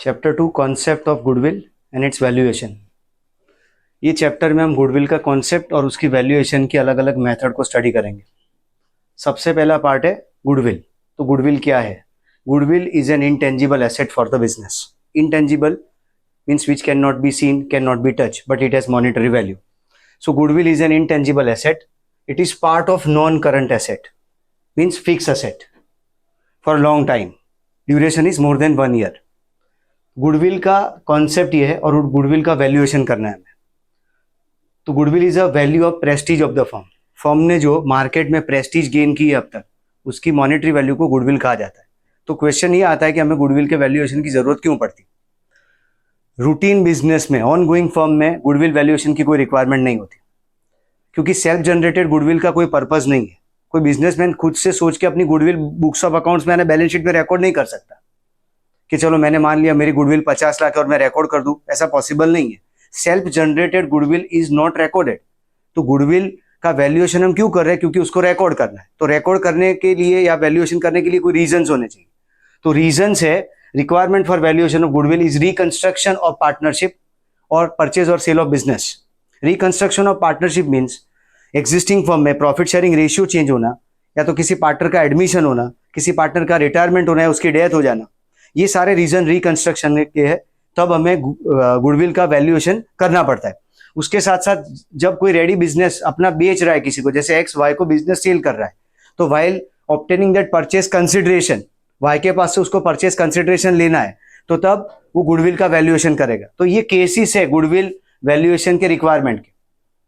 Chapter 2 concept of goodwill and it's valuation. ये chapter में हम गुडविल का कॉन्सेप्ट और उसकी वैल्यूएशन की अलग अलग मेथड को स्टडी करेंगे। सबसे पहला पार्ट है गुडविल। तो गुडविल क्या है? Goodwill is an intangible asset for the business. Intangible means which can not be seen, can not be touch, but it has monetary value. So goodwill is an intangible asset. It is part of non-current asset, means fixed asset for a long time. Duration is more than 1 year. Goodwill का concept ये है और goodwill का valuation करना है हमें. तो goodwill is a value of Prestige of the firm. Firm ने जो मार्केट में प्रेस्टीज गेन की है अब तक, उसकी मॉनेटरी वैल्यू को गुडविल कहा जाता है. तो क्वेश्चन ये आता है कि हमें गुडविल के वैल्यूएशन की जरूरत क्यों पड़ती? रूटीन बिजनेस में, ऑन गोइंग फर्म में गुडविल वैल्यूएशन की कोई रिक्वायरमेंट नहीं होती, क्योंकि सेल्फ जनरेटेड गुडविल का कोई पर्पस नहीं है. कोई बिजनेसमैन खुद से सोच के अपनी गुडविल बुक्स ऑफ अकाउंट्स में, बैलेंस शीट में रिकॉर्ड नहीं कर सकता कि चलो मैंने मान लिया मेरी गुडविल 50 लाख है और मैं रिकॉर्ड कर दूं. ऐसा पॉसिबल नहीं है. Self generated goodwill is not recorded. तो गुडविल का वैल्यूएशन हम क्यों कर रहे हैं? क्योंकि उसको रिकॉर्ड करना है. तो रिकॉर्ड करने के लिए या वैल्यूएशन करने के लिए कोई रीजंस होने चाहिए. तो रीजंस है, requirement for valuation of goodwill is reconstruction of partnership और परचेज और sale of business. Reconstruction of partnership means existing firm में प्रॉफिट शेयरिंग रेशियो चेंज होना, या तो किसी पार्टनर का एडमिशन होना, किसी पार्टनर का रिटायरमेंट होना, है उसकी डेथ हो जाना. ये सारे रीजन रिकंस्ट्रक्शन के हैं. तब हमें गुडविल का वैल्यूएशन करना पड़ता है. उसके साथ साथ जब कोई रेडी बिजनेस अपना बेच रहा है किसी को, जैसे एक्स वाई को बिजनेस सेल कर रहा है, तो while obtaining that purchase consideration, Y के पास से उसको परचेस कंसिडरेशन लेना है, तो तब वो गुडविल का वैल्यूएशन करेगा. तो ये केसेस है गुडविल वैल्यूएशन के रिक्वायरमेंट के.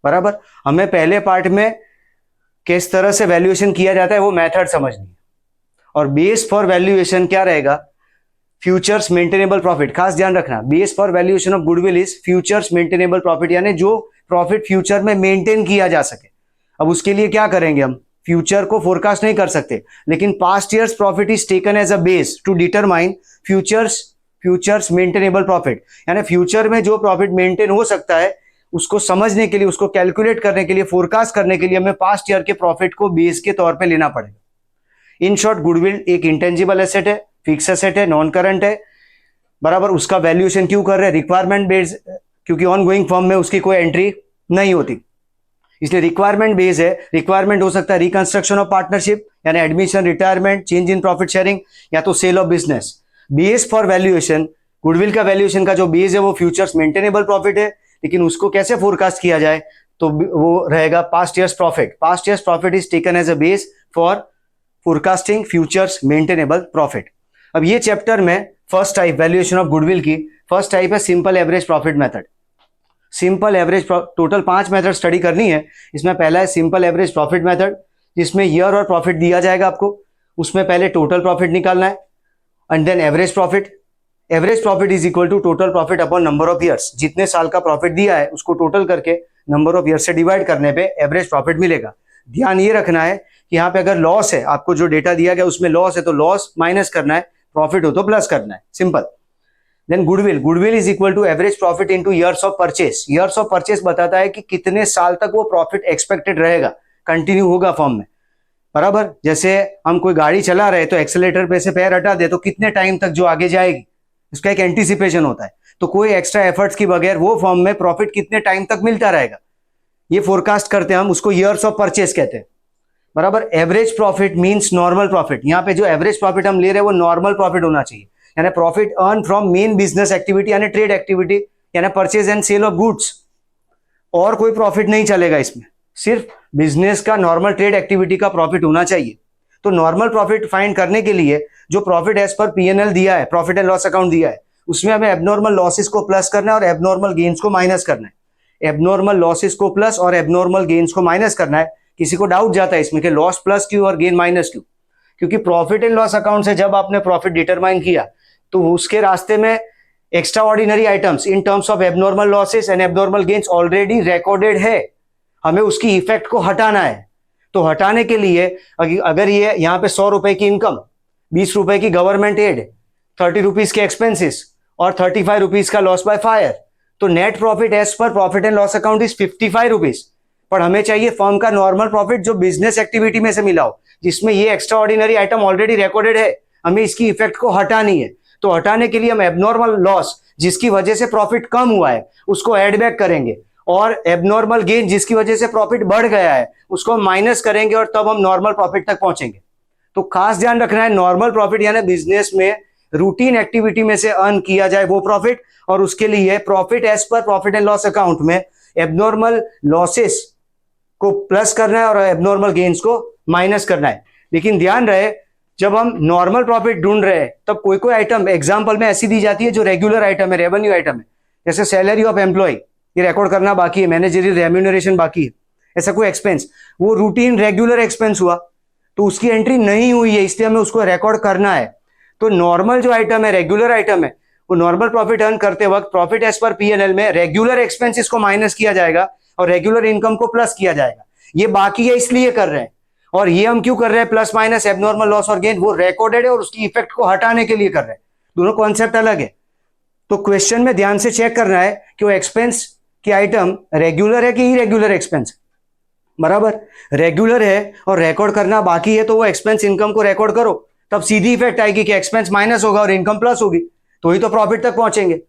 बराबर. हमें पहले पार्ट में किस तरह से वैल्यूएशन किया जाता है वो मेथड समझनी है. और बेस फॉर वैल्यूएशन क्या रहेगा? Futures maintainable profit. खास ध्यान रखना, base for valuation of goodwill is futures maintainable profit, यानी जो प्रॉफिट फ्यूचर में मेंटेन किया जा सके. अब उसके लिए क्या करेंगे? हम फ्यूचर को फोरकास्ट नहीं कर सकते, लेकिन past years profit is taken as a base to determine futures maintainable profit. यानी फ्यूचर में जो प्रॉफिट मेंटेन हो सकता है उसको समझने के लिए, उसको कैलकुलेट करने के लिए, फोरकास्ट करने के लिए हमें पास्ट ईयर के प्रॉफिट को बेस के तौर पे लेना पड़ेगा. इन शॉर्ट, गुडविल एक इंटेंजिबल एसेट है, फिक्स एसेट है, नॉन करंट है. बराबर. उसका वैल्यूएशन क्यों कर रहे हैं? रिक्वायरमेंट बेस्ड, क्योंकि ऑन गोइंग फर्म में उसकी कोई एंट्री नहीं होती, इसलिए रिक्वायरमेंट बेस्ड है. रिक्वायरमेंट हो सकता है रिकंस्ट्रक्शन ऑफ पार्टनरशिप, यानी admission, retirement, change in profit sharing, या तो sale of business. Base for valuation, goodwill का वैल्यूएशन का जो बेस है वो फ्यूचर्स मेंटेनेबल प्रॉफिट है, लेकिन उसको कैसे फोरकास्ट किया जाए? तो वो रहेगा past years profit. Past years profit is taken as a base for forecasting futures maintainable profit. अब ये चैप्टर में first type valuation of goodwill की फर्स्ट टाइप है simple average profit method. Simple average, total 5 method study करनी है. इसमें पहला है सिंपल एवरेज प्रॉफिट मेथड, जिसमें ईयर और प्रॉफिट दिया जाएगा आपको. उसमें पहले टोटल प्रॉफिट निकालना है and then average profit. Average profit is equal to total profit upon number of years. जितने साल का प्रॉफिट दिया है उसको टोटल करके नंबर ऑफ ईयर्स से डिवाइड करने पे एवरेज प्रॉफिट मिलेगा. ध्यान ये रखना है कि यहाँ पे अगर लॉस है, आपको जो डेटा दिया गया उसमें लॉस है, तो लॉस माइनस करना है, प्रॉफिट हो तो प्लस करना है. Simple. Then goodwill is equal to average profit into years of purchase. Years of purchase बताता है कि कितने साल तक वो प्रॉफिट एक्सपेक्टेड रहेगा, कंटिन्यू होगा फर्म में. बराबर. जैसे हम कोई गाड़ी चला रहे तो एक्सेलेरेटर पे से पैर हटा दे तो कितने टाइम तक जो आगे जाएगी, उसका एक एंटीसिपेशन होता है. तो कोई एक्स्ट्रा एफर्ट्स की बगैर वो फर्म में प्रॉफिट कितने टाइम तक मिलता रहेगा, ये फोरकास्ट करते हैं हम, उसको ईयर्स ऑफ परचेस कहते हैं. बराबर. Average profit means normal profit. यहाँ पे जो एवरेज प्रॉफिट हम ले रहे हैं वो नॉर्मल प्रॉफिट होना चाहिए, यानी profit earn from main business activity, यानी ट्रेड एक्टिविटी, यानी purchase and sale of goods. और कोई प्रॉफिट नहीं चलेगा इसमें, सिर्फ बिजनेस का नॉर्मल ट्रेड एक्टिविटी का प्रॉफिट होना चाहिए. तो नॉर्मल प्रॉफिट फाइंड करने के लिए जो प्रॉफिट एज पर पीएनएल दिया है, प्रॉफिट एंड लॉस अकाउंट दिया है, उसमें हमें एबनॉर्मल लॉसेस को प्लस करना है और एबनॉर्मल गेन्स को माइनस करना है. एबनॉर्मल लॉसेस को प्लस और एबनॉर्मल गेन्स को माइनस करना है. किसी को डाउट जाता है इसमें कि लॉस प्लस क्यों और गेन माइनस क्यों? क्योंकि प्रॉफिट एंड लॉस अकाउंट से जब आपने प्रॉफिट डिटरमाइन किया तो उसके रास्ते में extra ordinary items in terms of abnormal losses and abnormal gains already recorded है. हमें उसकी इफेक्ट को हटाना है. तो हटाने के लिए अगर ये यहाँ पे 100 रुपए की इनकम, 20 रुपए की गवर्नमेंट एड, 30 रुपीज के एक्सपेंसेस और 35 रुपीज का लॉस बाय फायर, तो net profit as per profit and loss account is 55 rupees. पर हमें चाहिए फर्म का नॉर्मल प्रॉफिट जो बिजनेस एक्टिविटी में से मिला हो, जिसमें ये extraordinary item already recorded है. हमें इसकी इफेक्ट को हटानी है. तो हटाने के लिए हम एबनॉर्मल लॉस जिसकी वजह से प्रॉफिट कम हुआ है उसको ऐड बैक करेंगे, और एबनॉर्मल गेन जिसकी वजह से प्रॉफिट बढ़ गया है उसको हम माइनस करेंगे, और तब हम नॉर्मल प्रॉफिट तक पहुंचेंगे। तो खास ध्यान रखना है, नॉर्मल प्रॉफिट यानी बिजनेस में रूटीन एक्टिविटी में से अर्न किया जाए वो प्रॉफिट, और उसके लिए profit as per profit and loss account में एबनॉर्मल लॉसेस को प्लस करना है और एबनॉर्मल गेन्स को माइनस करना है। लेकिन ध्यान रहे, जब हम नॉर्मल प्रॉफिट ढूंढ रहे हैं तब कोई कोई आइटम एग्जांपल में ऐसी दी जाती है जो रेगुलर आइटम है, रेवेन्यू आइटम है, जैसे सैलरी ऑफ एम्प्लॉय, ये रिकॉर्ड करना बाकी है, मैनेजरियल रेम्यूनरेशन बाकी है, ऐसा कोई एक्सपेंस, वो रूटीन रेगुलर एक्सपेंस हुआ तो उसकी एंट्री नहीं हुई है, इसलिए हमें उसको रिकॉर्ड करना है। तो नॉर्मल जो आइटम है, रेगुलर आइटम है, वो नॉर्मल प्रॉफिट अर्न करते वक्त प्रॉफिट एज पर पीएनएल में रेगुलर एक्सपेंसेस को माइनस किया जाएगा और रेगुलर इनकम को प्लस किया जाएगा। ये बाकी है इसलिए कर रहे हैं, और ये हम क्यों कर रहे हैं, प्लस माइनस एबनॉर्मल लॉस और गेन, वो रिकॉर्डेड है और उसकी इफेक्ट को हटाने के लिए कर रहे हैं। दोनों कॉन्सेप्ट अलग है। तो क्वेश्चन में ध्यान से चेक करना है कि वो एक्सपेंस की आइटम रेगुलर है कि इरेगुलर एक्सपेंस। बराबर, रेगुलर है और रिकॉर्ड करना बाकी है तो वो एक्सपेंस इनकम को रिकॉर्ड करो, तब सीधी इफेक्ट आएगी कि एक्सपेंस माइनस होगा और इनकम प्लस होगी, तो ही तो प्रॉफिट तक पहुंचेंगे।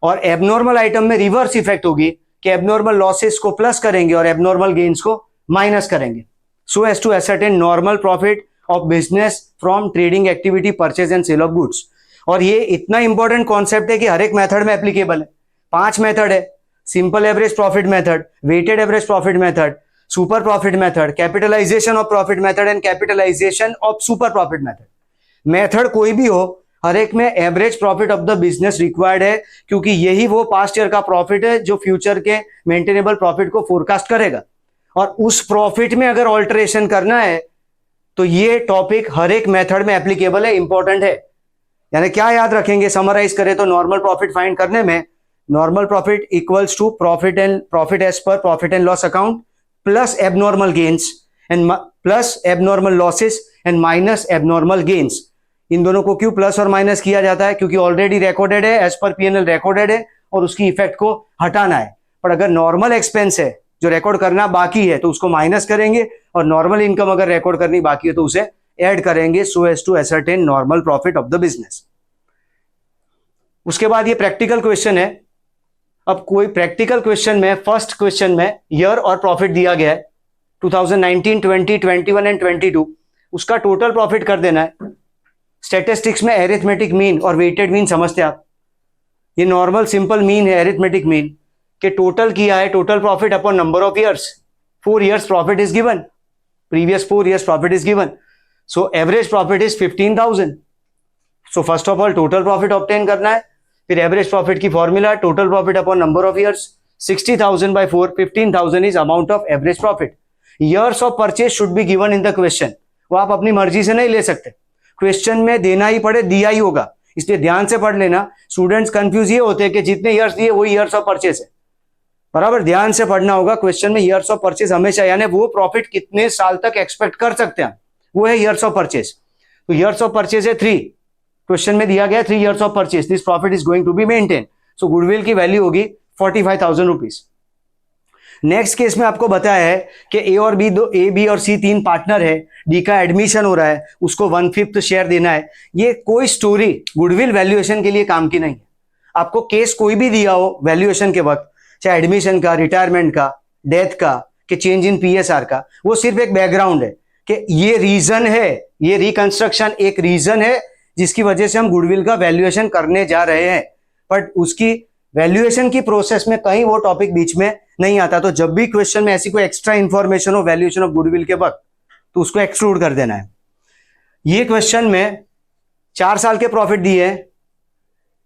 और एबनॉर्मल आइटम में रिवर्स इफेक्ट होगी कि एबनॉर्मल लॉसेस को प्लस करेंगे और एबनॉर्मल गेन्स को माइनस करेंगे, so as to ascertain normal profit of business from trading activity, purchase and sale of goods. और ये इतना इंपॉर्टेंट कॉन्सेप्ट है कि हर एक मेथड में एप्लीकेबल है। 5 मेथड है, simple average profit method, weighted average profit method, super profit method, capitalization of profit method and capitalization of super profit method. Method कोई भी हो, हर एक में average profit of the business required है, क्योंकि यही वो पास्ट ईयर का प्रॉफिट है जो फ्यूचर के मेंटेनेबल प्रॉफिट को फोरकास्ट करेगा। और उस प्रॉफिट में अगर ऑल्टरेशन करना है तो ये टॉपिक हर एक मेथड में एप्लीकेबल है, इंपॉर्टेंट है। यानी क्या याद रखेंगे, समराइज करें तो नॉर्मल प्रॉफिट फाइंड करने में normal profit equals to profit as per profit and loss account plus abnormal gains and plus abnormal losses and minus abnormal gains. इन दोनों को क्यों प्लस और माइनस किया जाता है, क्योंकि ऑलरेडी रिकॉर्डेड है, एज पर पीएनएल रिकॉर्डेड है और उसकी इफेक्ट को हटाना है। पर अगर नॉर्मल एक्सपेंस है जो रिकॉर्ड करना बाकी है तो उसको माइनस करेंगे, और नॉर्मल इनकम अगर रिकॉर्ड करनी बाकी है तो उसे ऐड करेंगे, so as to ascertain normal profit of the business. उसके बाद ये प्रैक्टिकल क्वेश्चन है। अब कोई प्रैक्टिकल क्वेश्चन में फर्स्ट क्वेश्चन में ईयर और प्रॉफिट दिया गया है 2019, 20, 21 एंड 22, उसका टोटल प्रॉफिट कर देना है। स्टैटिस्टिक्स में एरिथमेटिक मीन और वेटेड मीन समझते हैं आप, ये नॉर्मल सिंपल मीन है एरिथमेटिक मीन के टोटल किया है, total profit upon number of years. 4 years profit is given, previous 4 years profit is given, so average profit is 15,000। So first of all total profit obtain करना है, फिर average profit की formula total profit upon number of years, 60,000 by 4, 15,000 is amount of average profit. Years of purchase should be given in the question, वो आप अपनी मर्जी से नहीं ले सकते, क्वेश्चन में देना ही पड़े, दिया ही होगा, इसलिए ध्यान से पढ़ लेना। स्टूडेंट्स कंफ्यूज ये होते हैं कि जितने ईयर्स दिए वही ईयर्स ऑफ परचेज है, बराबर ध्यान से पढ़ना होगा। क्वेश्चन में ईयर्स ऑफ परचेज हमेशा, यानी वो प्रॉफिट कितने साल तक एक्सपेक्ट कर सकते हैं, वो है ईयर्स ऑफ परचेज। तो ईयर्स ऑफ परचेज है 3, क्वेश्चन में दिया गया 3 years of purchase, this profit is going to be maintain, so goodwill की वैल्यू होगी 45,000 रुपीज। नेक्स्ट केस में आपको बताया है कि ए बी और सी 3 पार्टनर है, डी का एडमिशन हो रहा है, उसको 1/5 शेयर देना है। ये कोई स्टोरी गुडविल वैल्यूएशन के लिए काम की नहीं है। आपको केस कोई भी दिया हो वैल्यूएशन के वक्त, चाहे एडमिशन का, रिटायरमेंट का, डेथ का, कि चेंज इन पीएसआर का, वो सिर्फ एक बैकग्राउंड है कि ये रीजन है, ये रिकंस्ट्रक्शन एक रीजन है जिसकी वजह से हम गुडविल का वैल्यूएशन करने जा रहे हैं, बट उसकी वैल्यूएशन की प्रोसेस में कहीं वो टॉपिक बीच में नहीं आता। तो जब भी क्वेश्चन में ऐसी कोई एक्स्ट्रा इंफॉर्मेशन हो वैल्यूएशन ऑफ गुडविल के वक्त, तो उसको एक्सक्लूड कर देना है। ये क्वेश्चन में 4 साल के प्रॉफिट दिए हैं,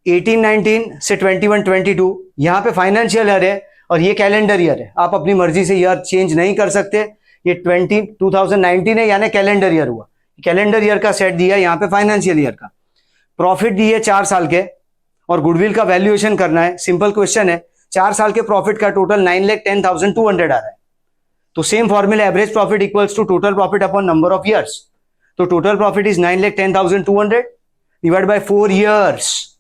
18-19 से 21-22, यहां पे फाइनेंशियल ईयर है और ये कैलेंडर ईयर है, आप अपनी मर्जी से ईयर चेंज नहीं कर सकते। ये 2019 है यानी कैलेंडर ईयर हुआ, कैलेंडर ईयर का सेट दिया, यहाँ पे फाइनेंशियल ईयर का प्रॉफिट दिए 4 साल के, और गुडविल का वैल्यूएशन करना है। सिंपल क्वेश्चन है, 4 साल के प्रॉफिट का टोटल 9,10,200 आ रहा है, तो same formula average profit equals to total profit upon number of years. तो total profit is 9,10,200 divide by 4 years,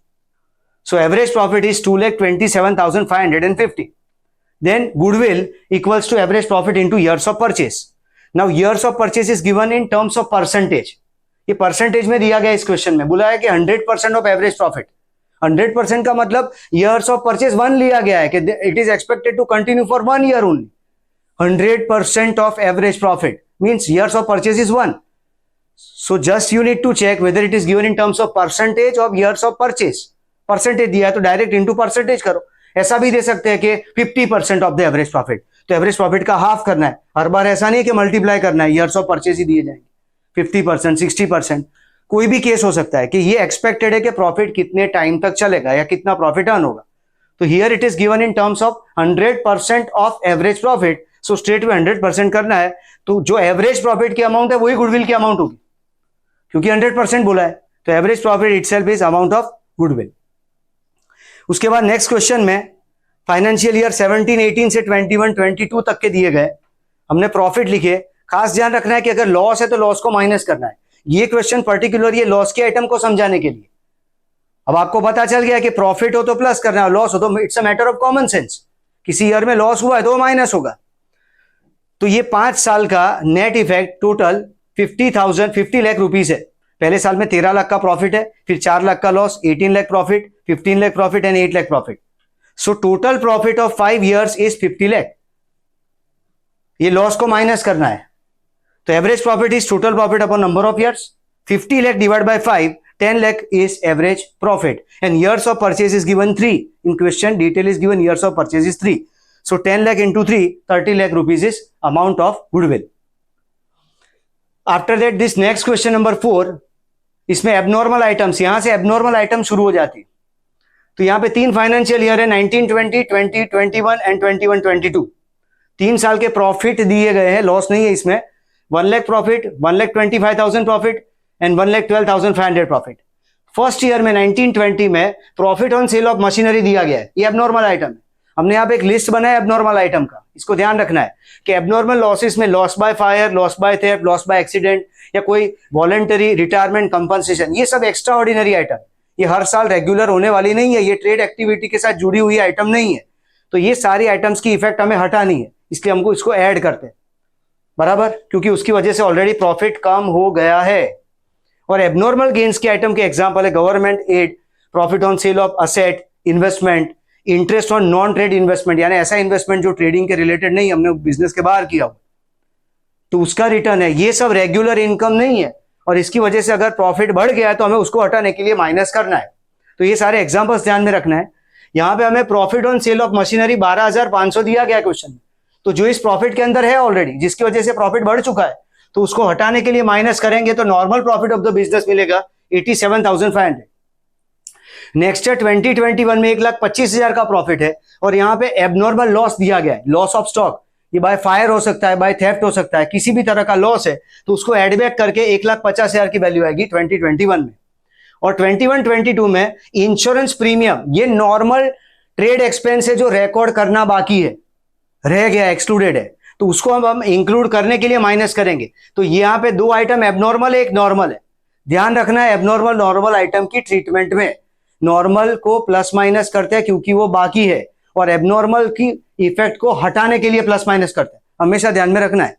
so average profit is 2,27,550. Then goodwill equals to average profit into years of purchase. Now years of purchase is given in terms of percentage. ये percentage में दिया गया इस question में, बोला है कि 100% of average profit. 100% का मतलब ईयर्स ऑफ परचेज 1 लिया गया है कि it is expected to continue for 1 year only. 100% of average profit means years of purchase is 1. So just you need to check whether it is given in terms of percentage of years of purchase. Percentage दिया है तो direct into percentage करो। ऐसा भी दे सकते हैं कि 50% of the average profit, तो एवरेज प्रॉफिट का हाफ करना है। हर बार ऐसा नहीं है कि मल्टीप्लाई करना है, ईयर्स ऑफ परचेज ही दिए जाएंगे। 50%, 60%, कोई भी केस हो सकता है कि ये एक्सपेक्टेड है कि प्रॉफिट कितने टाइम तक चलेगा या कितना प्रॉफिट अर्न होगा। तो here it is given in terms of 100% of average profit. So straight में 100% करना है, तो जो एवरेज प्रॉफिट की अमाउंट है वही गुडविल की अमाउंट होगी, क्योंकि 100% बोला है। तो average profit itself is amount of goodwill. उसके बाद नेक्स्ट क्वेश्चन में फाइनेंशियल ईयर 17-18 से 21-22 तक के दिए गए, हमने प्रॉफिट लिखे। खास ध्यान रखना है कि अगर लॉस है तो लॉस को माइनस करना है। ये क्वेश्चन पर्टिकुलर ये लॉस के आइटम को समझाने के लिए। अब आपको पता चल गया कि प्रॉफिट हो तो प्लस करना है, लॉस हो तो it's a matter of common sense. किसी ईयर में लॉस हुआ है तो माइनस होगा। तो ये 5 साल का net effect total 50 lakh rupees है। पहले साल में 13 लाख का प्रॉफिट है, फिर 4 लाख का loss, 18 lakh profit, 15 lakh profit and 8 lakh profit. So total profit of 5 years is 50 lakh. ये लॉस को माइनस करना है, तो average profit is total profit upon number of years. 50 lakh divide by 5, 10 lakh is average profit, and years of purchase is given 3. In question, detail is given, years of purchase is 3. So 10 lakh into 3, 30 lakh rupees is amount of goodwill. After that, this next question number 4, इसमें abnormal items, यहां से abnormal item शुरू हो जाती। तो यहां पे 3 financial year है, 1920, 2021 एंड 21-22। 3 साल के प्रॉफिट दिए गए हैं, लॉस नहीं है इसमें। 1 lakh profit, 1,25,000 profit and 1,12,500 profit. First year में 1920 में profit on sale of machinery दिया गया है, ये एबनॉर्मल आइटम है। हमने यहाँ पे एक लिस्ट बनाया एबनॉर्मल आइटम का, इसको ध्यान रखना है कि एबनॉर्मल लॉसेस में loss by fire, loss by theft, loss by accident या कोई वॉलंटरी रिटायरमेंट कंपनसेशन, ये सब एक्स्ट्रा ऑर्डिनरी आइटम, ये हर साल रेगुलर होने वाली नहीं है, ये ट्रेड एक्टिविटी के साथ जुड़ी हुई आइटम नहीं है। तो ये सारी आइटम्स की इफेक्ट हमें हटानी है, इसलिए हमको इसको ऐड करते हैं बराबर, क्योंकि उसकी वजह से ऑलरेडी प्रॉफिट कम हो गया है। और एबनॉर्मल गेन्स के आइटम के एग्जांपल है government aid, profit on sale of asset, investment, interest on non trade investment, यानी ऐसा इन्वेस्टमेंट जो ट्रेडिंग के रिलेटेड नहीं, हमने बिजनेस के बाहर किया हो तो उसका रिटर्न है। ये सब रेगुलर इनकम नहीं है, और इसकी वजह से अगर प्रॉफिट बढ़ गया है तो हमें उसको हटाने के लिए माइनस करना है। तो ये सारे एग्जांपल्स ध्यान में रखना है। यहां पे हमें profit on sale of machinery 12,500 दिया गया क्वेश्चन में, तो जो इस प्रॉफिट के अंदर है ऑलरेडी, जिसकी वजह से प्रॉफिट बढ़ चुका है, तो उसको हटाने के लिए माइनस करेंगे तो normal profit of the business मिलेगा 87,500। नेक्स्ट है 2021 में 1,25,000 का प्रॉफिट है, और यहाँ पे एबनॉर्मल लॉस दिया गया है, लॉस ऑफ स्टॉक। ये बाय फायर हो सकता है, बाय थेफ्ट हो सकता है, किसी भी तरह का लॉस है तो उसको एडबैक करके 1,50,000 की वैल्यू आएगी 2021 में। और 21-22 में इंश्योरेंस प्रीमियम, ये नॉर्मल ट्रेड एक्सपेंस है जो रिकॉर्ड करना बाकी है, रह गया, एक्सक्लूडेड है, तो उसको हम इंक्लूड करने के लिए माइनस करेंगे। तो यहाँ पे 2 आइटम एबनॉर्मल है, एक नॉर्मल है। ध्यान रखना है एबनॉर्मल नॉर्मल आइटम की ट्रीटमेंट में नॉर्मल को प्लस माइनस करते हैं क्योंकि वो बाकी है, और एबनॉर्मल की इफेक्ट को हटाने के लिए प्लस माइनस करते हैं, हमेशा ध्यान में रखना है।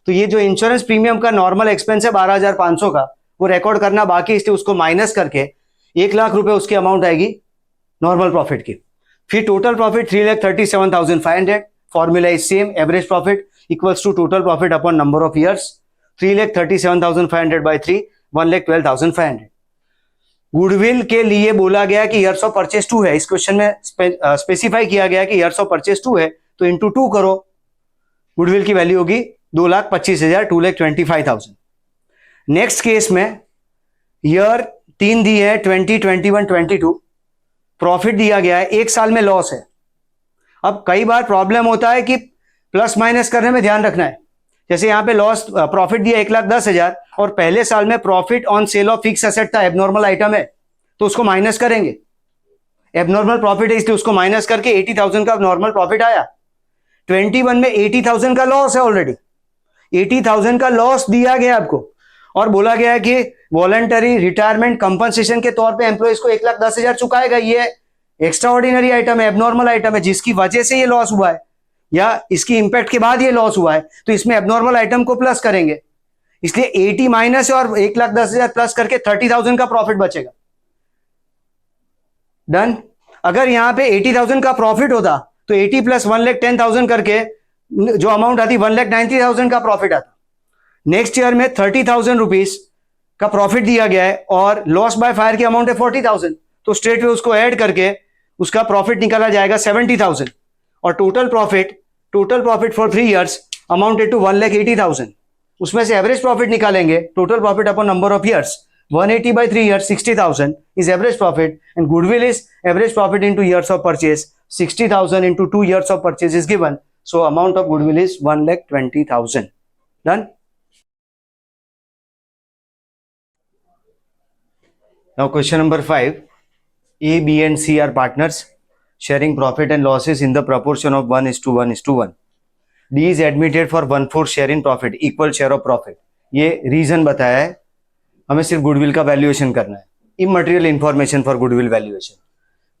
तो ये जो इंश्योरेंस प्रीमियम का नॉर्मल एक्सपेंस है 12,500 का, वो रिकॉर्ड करना बाकी, इसलिए उसको माइनस करके 1 लाख रुपए उसकी अमाउंट आएगी नॉर्मल प्रॉफिट की। फिर total profit 3,37,500, formula is same, average profit equals to total profit upon number of years. 3,37,500 by 3, 1,12,500। Goodwill के लिए बोला गया कि ईयर्स ऑफ परचेज 2 है, इस क्वेश्चन में स्पेसिफाई किया गया कि ईयर्स ऑफ परचेज 2 है, तो इंटू 2 करो, गुडविल की वैल्यू होगी 2,25,000, 2,25,000। नेक्स्ट केस में ईयर 3 दी है, 20, 21, 22, प्रॉफिट दिया गया है, 1 साल में लॉस है। अब कई बार प्रॉब्लम होता है कि प्लस माइनस करने में ध्यान रखना है। जैसे यहां पे लॉस प्रॉफिट दिया 1,10,000 और पहले साल में profit on sale of fix asset था, एबनॉर्मल आइटम है, तो उसको माइनस करेंगे। एबनॉर्मल प्रॉफिट है इसलिए उसको माइनस करके 80,000 का नॉर्मल प्रॉफिट आया। 21 में 80,000 का लॉस है, ऑलरेडी 80,000 का लॉस दिया गया आपको, और बोला गया है कि वॉलंटरी रिटायरमेंट कंपनसेशन के तौर पे एम्प्लॉइज को 1,10,000 चुकाएगा। ये एक्स्ट्रा ऑर्डिनरी आइटम है, एबनॉर्मल आइटम है, जिसकी वजह से ये लॉस हुआ है या इसकी इंपैक्ट के बाद ये लॉस हुआ है, तो इसमें एबनॉर्मल आइटम को प्लस करेंगे। इसलिए 80 माइनस है और 1,10,000 प्लस करके 30,000 का प्रॉफिट बचेगा। डन। अगर यहां पे 80,000 का प्रॉफिट होता तो 80 प्लस 1,10,000 करके जो अमाउंट आती 1,90,000 का प्रॉफिट आता। नेक्स्ट ईयर में 30,000 रुपीज का प्रॉफिट दिया गया है और लॉस बाय फायर की अमाउंट है 40,000, तो स्ट्रेट वे उसको ऐड करके उसका प्रॉफिट निकाला जाएगा 70,000 और total profit for 3 years amounted to 1,80,000। उसमें से एवरेज प्रॉफिट निकालेंगे, total profit upon number of years, 180 by 3 years 60,000 is average profit, and goodwill is average profit into years of purchase. 60,000 into 2 years of purchase is given, so amount of goodwill is 1,20,000. Done. Now question number 5. A, B and C are partners sharing profit and losses in the proportion of 1:1:1. D is admitted for 1/4 share in profit, equal share of profit. ये reason बताया है, हमें सिर्फ goodwill का valuation करना है। Immaterial information for goodwill valuation.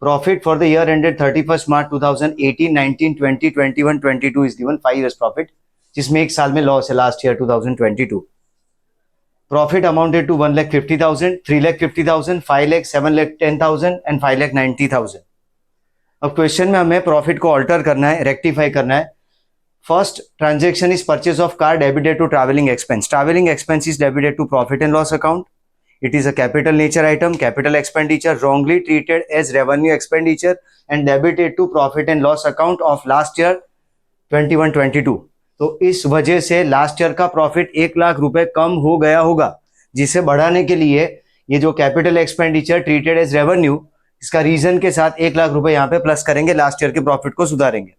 Profit for the year ended 31 March 2018, 19, 20, 21, 22 is given 5 years profit, जिसमें एक साल में लॉस है last year 2022। Profit amounted to 1,50,000, 3,50,000, 5 lakh, 7,10,000 and 5,90,000। अब क्वेश्चन में हमें प्रॉफिट को ऑल्टर करना है, रेक्टिफाई करना है। First transaction is purchase of car debited to traveling expense. Traveling expense is debited to profit and loss account. It is a capital nature item. Capital expenditure wrongly treated as revenue expenditure and debited to profit and loss account of last year 21-22. तो इस वजह से last year का profit 1 lakh रुपए कम हो गया होगा, जिसे बढ़ाने के लिए ये जो capital expenditure treated as revenue, इसका रीजन के साथ 1 लाख रुपए यहाँ पे प्लस करेंगे, लास्ट ईयर के प्रॉफिट को सुधारेंगे।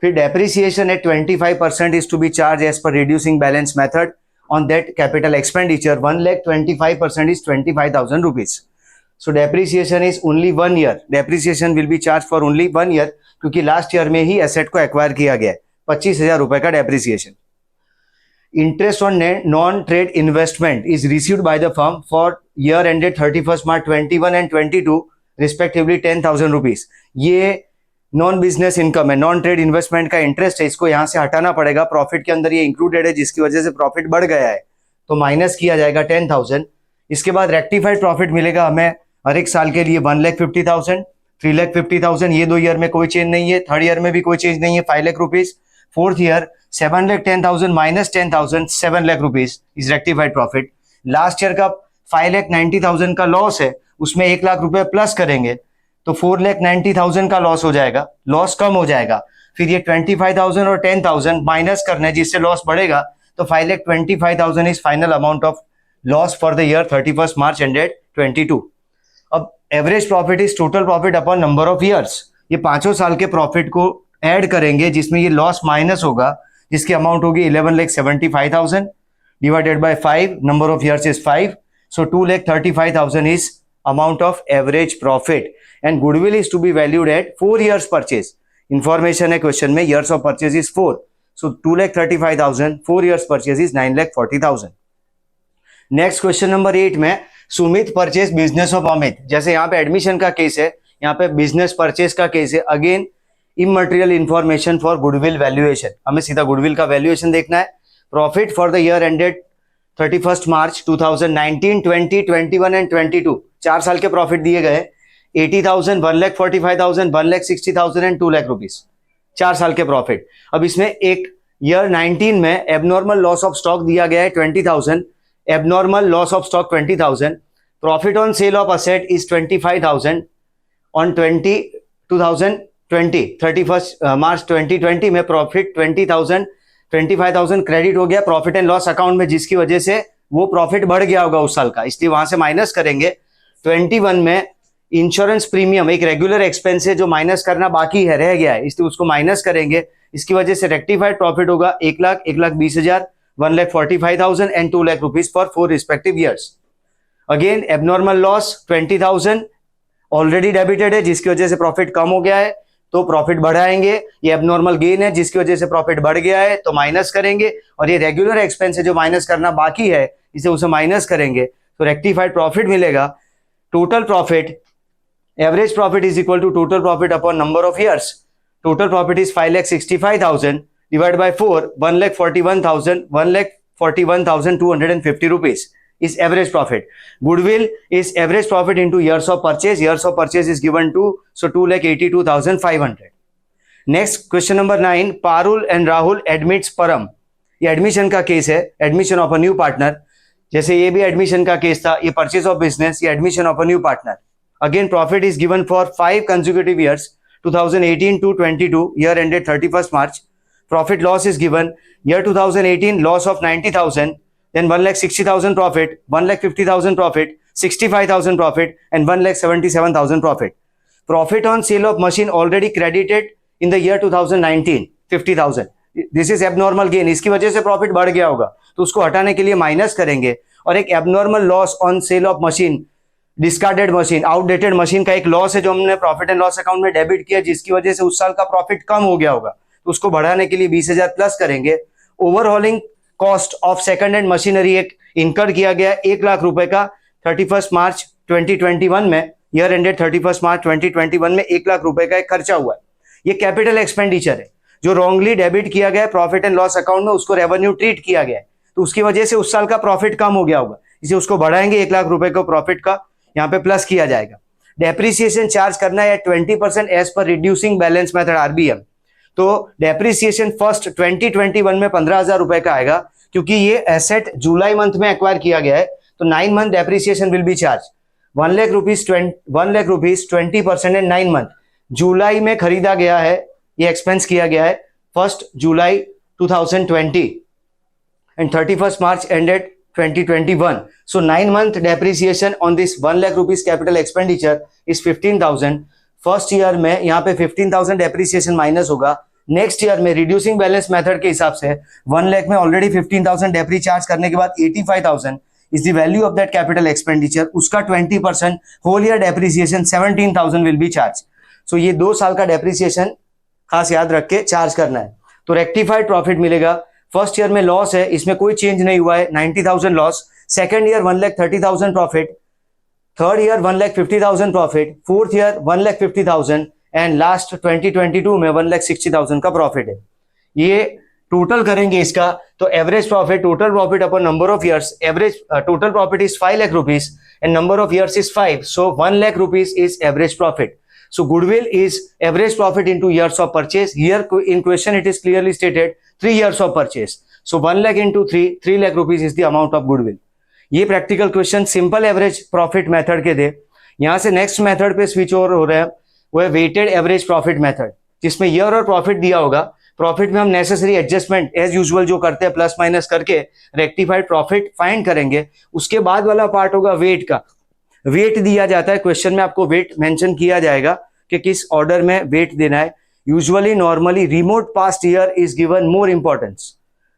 फिर depreciation at 25% is to be charge as per reducing balance method on that capital expenditure. 1,25% is 25,000 rupees. So depreciation is only 1 year. Depreciation will be charge for only 1 year, क्योंकि last year में ही asset को acquire किया गया है। 25,000 रुपए का depreciation. Interest on non trade investment is received by the firm for year ended 31 March 21 and 22 respectively 10,000 rupees. ये नॉन बिजनेस इनकम है, नॉन ट्रेड इन्वेस्टमेंट का इंटरेस्ट है, इसको यहां से हटाना पड़ेगा। प्रॉफिट के अंदर ये इंक्लूडेड है, जिसकी वजह से प्रॉफिट बढ़ गया है, तो माइनस किया जाएगा 10,000। इसके बाद रेक्टिफाइड प्रॉफिट मिलेगा हमें हर एक साल के लिए 1,50,000, 3,50,000, ये 2 ईयर में कोई चेंज नहीं है। 3rd ईयर में भी कोई चेंज नहीं है, 5 lakh rupees. 4th year 7,10,000 minus 10,000, 7 lakh rupees is rectified profit. Last year का 5,90,000 का लॉस है, उसमें 1 लाख रुपए प्लस करेंगे तो 4,90,000 का लॉस हो जाएगा, लॉस कम हो जाएगा। फिर ये 25,000 और 10,000 माइनस करना है, जिससे लॉस बढ़ेगा, तो 5,25,000 is final amount of loss for the year 31 March ended 22। अब average profit is total profit upon number of years. ये 5 साल के प्रॉफिट को ऐड करेंगे, जिसमें ये लॉस माइनस होगा, जिसकी अमाउंट होगी 11,75,000 divided by 5, number of years is 5, so 2,35,000 is amount of average profit and goodwill is to be valued at 4 years purchase. Information है क्वेश्चन में, years of purchase is 4, so 2,35,000, 4 years purchase is 9,40,000. Next question number 8 में Sumit purchase business of Amit. जैसे यहाँ पे admission का case है, यहाँ पे बिजनेस परचेज का केस है। Again immaterial information for goodwill valuation, हमें सीधा गुडविल का वैल्यूएशन देखना है। Profit for the year ended 31 March 2019, 20, 21 and 22, 4 साल के प्रॉफिट दिए गए। 80,000, 1,45,000, 1,60,000 एंड 2 लाख रुपीज, 4 साल के प्रॉफिट। अब इसमें एक ईयर 19 में एबनॉर्मल लॉस ऑफ स्टॉक दिया गया है 20,000, abnormal loss of stock 20,000। Profit on sale of asset is 25,000 on 2020, 31 मार्च 2020 में प्रॉफिट 20,000, 25,000 क्रेडिट हो गया प्रॉफिट एंड लॉस अकाउंट में, जिसकी वजह से वो प्रॉफिट बढ़ गया होगा उस साल का, इसलिए वहां से माइनस करेंगे। 21 में इंश्योरेंस प्रीमियम एक रेगुलर एक्सपेंस है जो माइनस करना बाकी है, रह गया है, इसलिए उसको माइनस करेंगे। इसकी वजह से रेक्टिफाइड प्रॉफिट होगा 1 lakh, 1,20,000, 1,45,000 and 2 lakh rupees for 4 respective years. Again abnormal loss 20,000 already debited है, जिसकी वजह से प्रॉफिट कम हो गया है, तो प्रॉफिट बढ़ाएंगे। ये एबनॉर्मल गेन है, जिसकी वजह से प्रॉफिट बढ़ गया है, तो माइनस करेंगे। और ये रेगुलर एक्सपेंस है जो माइनस करना बाकी है, इसे उसे माइनस करेंगे, तो रेक्टिफाइड प्रॉफिट मिलेगा। Total profit, average profit is equal to total profit upon number of years. Total profit is 5,65,000 divide by 4, 1,41,000, 41,250 rupees is average profit. Goodwill is average profit into years of purchase. Years of purchase is given to, so 2,82,500. Next question number 9, Parul and Rahul admits Param. ये admission का case है, admission of a new partner. जैसे ये भी admission का case था, ये purchase of business, ये admission of a new partner. Again profit is given for 5 consecutive years, 2018 to 22, year ended 31st March. Profit loss is given. Year 2018 loss of 90,000, then 1,60,000 profit, 1,50,000 profit, 65,000 profit, and 1,77,000 profit. Profit on sale of machine already credited in the year 2019, 50,000. This is abnormal gain. इसकी वजह से profit बढ़ गया होगा, तो उसको हटाने के लिए माइनस करेंगे. और एक abnormal loss on sale of machine, discarded machine, outdated machine का एक लॉस है जो हमने प्रॉफिट एंड लॉस अकाउंट में डेबिट किया, जिसकी वजह से उस साल का प्रॉफिट कम हो गया होगा, तो उसको बढ़ाने के लिए 20,000 प्लस करेंगे. Overhauling cost of second hand machinery एक इनकर किया गया 1 लाख रुपए का 31 मार्च 2021 में. ईयर एंडेड 31 मार्च 2021 में 1 लाख रुपए का एक खर्चा हुआ है. ये कैपिटल एक्सपेंडिचर है जो रॉन्गली डेबिट किया गया प्रॉफिट एंड लॉस अकाउंट में, उसको रेवेन्यू ट्रीट किया गया है, तो उसकी वजह से उस साल का प्रॉफिट कम हो गया होगा, इसे उसको बढ़ाएंगे. 1 लाख रुपए को प्रॉफिट का यहाँ पे प्लस किया जाएगा. डेप्रिसिएशन चार्ज करना है 20% as per reducing balance method RBM. तो डेप्रिसिएशन फर्स्ट 2021 में 15,000 रुपए का आएगा, क्योंकि ये एसेट जुलाई मंथ में एक्वायर किया गया है, तो 9 month depreciation will be charge 1 lakh rupees 20% and 9 month. जुलाई में खरीदा गया है, ये एक्सपेंस किया गया है 1 जुलाई 2020 and 31st March ended 2021. So 9 month depreciation on this 1 lakh rupees capital expenditure is 15,000. First year में यहाँ पे 15,000 डेप्रिसिएशन माइनस होगा. नेक्स्ट ईयर में रिड्यूसिंग बैलेंस मेथड के हिसाब से 1 लाख में ऑलरेडी 15,000 डेप्री चार्ज करने के बाद 85,000 is the value of that capital expenditure. उसका 20% whole year depreciation 17,000 will be charge. So ये 2 साल का डेप्रिसिएशन खास याद रख के चार्ज करना है. तो रेक्टिफाइड प्रॉफिट मिलेगा. फर्स्ट ईयर में लॉस है, इसमें कोई चेंज नहीं हुआ है, 90,000 loss. Second year 1,30,000 profit, third year 1,50,000 profit, fourth year 1,50,000 and last 2022 में 1,60,000 का प्रॉफिट है. ये टोटल करेंगे इसका, तो average profit, total profit upon number of years, average total profit is 5 lakh rupees and number of years is 5, so 1 lakh rupees is average profit. So goodwill is average profit into years of purchase. Here in question it is clearly stated 3 years of purchase. So 1 lakh into 3 lakh rupees is the amount of goodwill. ये practical question simple average profit method के थे. यहाँ से next method पे switch over हो रहे हैं, वो है वेटेड एवरेज प्रॉफिट मेथड, जिसमें ईयर और प्रॉफिट दिया होगा. प्रॉफिट में हम नेसेसरी एडजस्टमेंट एज यूजुअल जो करते हैं प्लस माइनस करके रेक्टिफाइड प्रॉफिट फाइंड करेंगे. उसके बाद वाला पार्ट होगा वेट का. वेट दिया जाता है क्वेश्चन में, आपको वेट मेंशन किया जाएगा कि किस ऑर्डर में वेट देना है. Usually normally remote past year is given more importance,